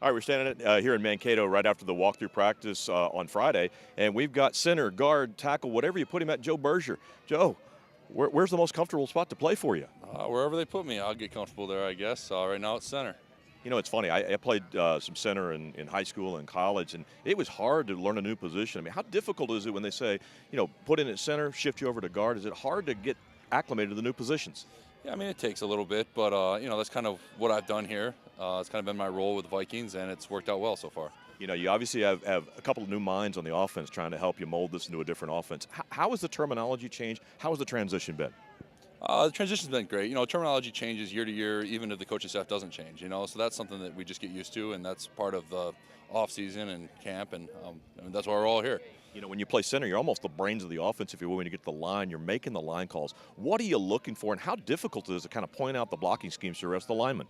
All right, we're standing here in Mankato right after the walkthrough practice on Friday, and we've got center, guard, tackle, whatever you put him at, Joe Berger. Joe, where's the most comfortable spot to play for you? Wherever they put me, I'll get comfortable there, I guess. Right now it's center. You know, it's funny. I played some center in high school and college, and it was hard to learn a new position. I mean, how difficult is it when they say, put in at center, shift you over to guard? Is it hard to get acclimated to the new positions? Yeah, I mean, it takes a little bit, but, that's kind of what I've done here. It's kind of been my role with the Vikings, and it's worked out well so far. You obviously have a couple of new minds on the offense trying to help you mold this into a different offense. How has the terminology changed? How has the transition been? The transition's been great. Terminology changes year to year, even if the coaching staff doesn't change, so that's something that we just get used to, and that's part of the off-season and camp, and that's why we're all here. When you play center, you're almost the brains of the offense, if you will. When you get to the line, you're making the line calls. What are you looking for, and how difficult is it to kind of point out the blocking schemes to the rest of the linemen?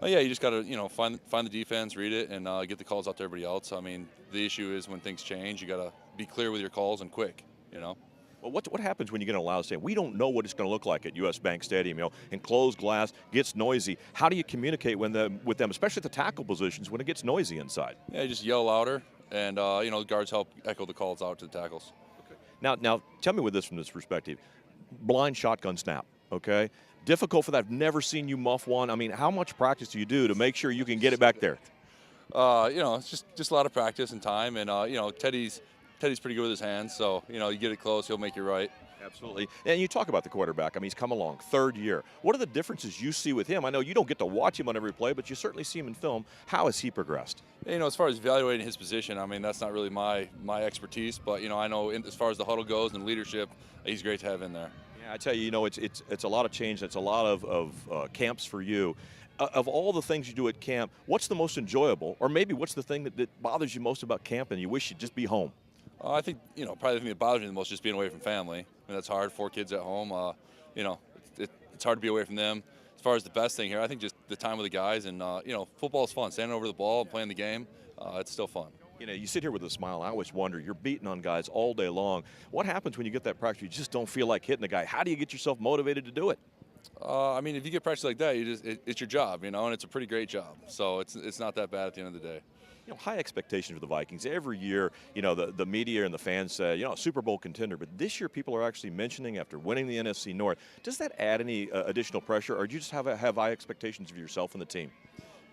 Oh yeah, you just got to find the defense, read it, and get the calls out to everybody else. I mean, the issue is when things change, you got to be clear with your calls and quick. Well, what happens when you get a loud stand? We don't know what it's going to look like at U.S. Bank Stadium. Enclosed glass gets noisy. How do you communicate with them, especially at the tackle positions, when it gets noisy inside? Yeah, you just yell louder, and the guards help echo the calls out to the tackles. Okay. Now, tell me with this from this perspective. Blind shotgun snap. Okay. Difficult for that. I've never seen you muff one. I mean, how much practice do you do to make sure you can get it back there? It's just a lot of practice and time, and Teddy's pretty good with his hands, so you get it close, he'll make you right. Absolutely. And you talk about the quarterback. I mean, he's come along, third year. What are the differences you see with him? I know you don't get to watch him on every play, but you certainly see him in film. How has he progressed? As far as evaluating his position, I mean, that's not really my expertise, but I know as far as the huddle goes and leadership, he's great to have in there. Yeah, I tell you, it's a lot of change. It's a lot of camps for you. Of all the things you do at camp, what's the most enjoyable, or maybe what's the thing that bothers you most about camp and you wish you'd just be home? I think, probably the thing that bothers me the most is just being away from family. I mean, that's hard, 4 kids at home. It's hard to be away from them. As far as the best thing here, I think just the time with the guys, and, football is fun. Standing over the ball and playing the game, it's still fun. You sit here with a smile. I always wonder, you're beating on guys all day long. What happens when you get that practice? You just don't feel like hitting a guy. How do you get yourself motivated to do it? I mean, if you get practice like that, it's your job, and it's a pretty great job. So it's not that bad at the end of the day. High expectations for the Vikings. Every year, the media and the fans say, Super Bowl contender. But this year, people are actually mentioning after winning the NFC North. Does that add any additional pressure, or do you just have high expectations of yourself and the team?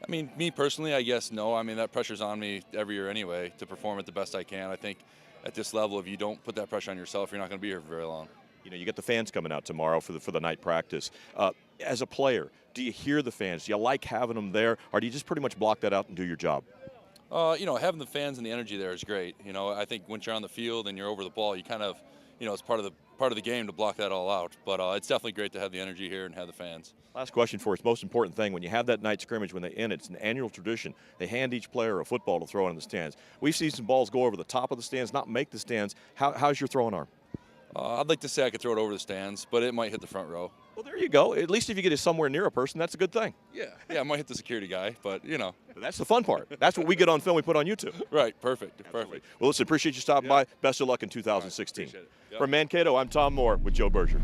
I mean, me personally, I guess no. I mean, that pressure's on me every year anyway to perform at the best I can. I think at this level, if you don't put that pressure on yourself, you're not going to be here for very long. You get the fans coming out tomorrow for the night practice. As a player, do you hear the fans? Do you like having them there, or do you just pretty much block that out and do your job? Having the fans and the energy there is great. I think once you're on the field and you're over the ball, you kind of, it's part of the game to block that all out. But it's definitely great to have the energy here and have the fans. Last question for us. Most important thing, when you have that night scrimmage, when they end, it's an annual tradition. They hand each player a football to throw in the stands. We've seen some balls go over the top of the stands, not make the stands. How's your throwing arm? I'd like to say I could throw it over the stands, but it might hit the front row. Well, there you go. At least if you get it somewhere near a person, that's a good thing. Yeah, I might hit the security guy, but That's the fun part. That's what we get on film. We put on YouTube. Right, perfect. Absolutely. Well, listen, appreciate you stopping by. Best of luck in 2016. Right, appreciate it. Yep. From Mankato, I'm Tom Moore with Joe Berger.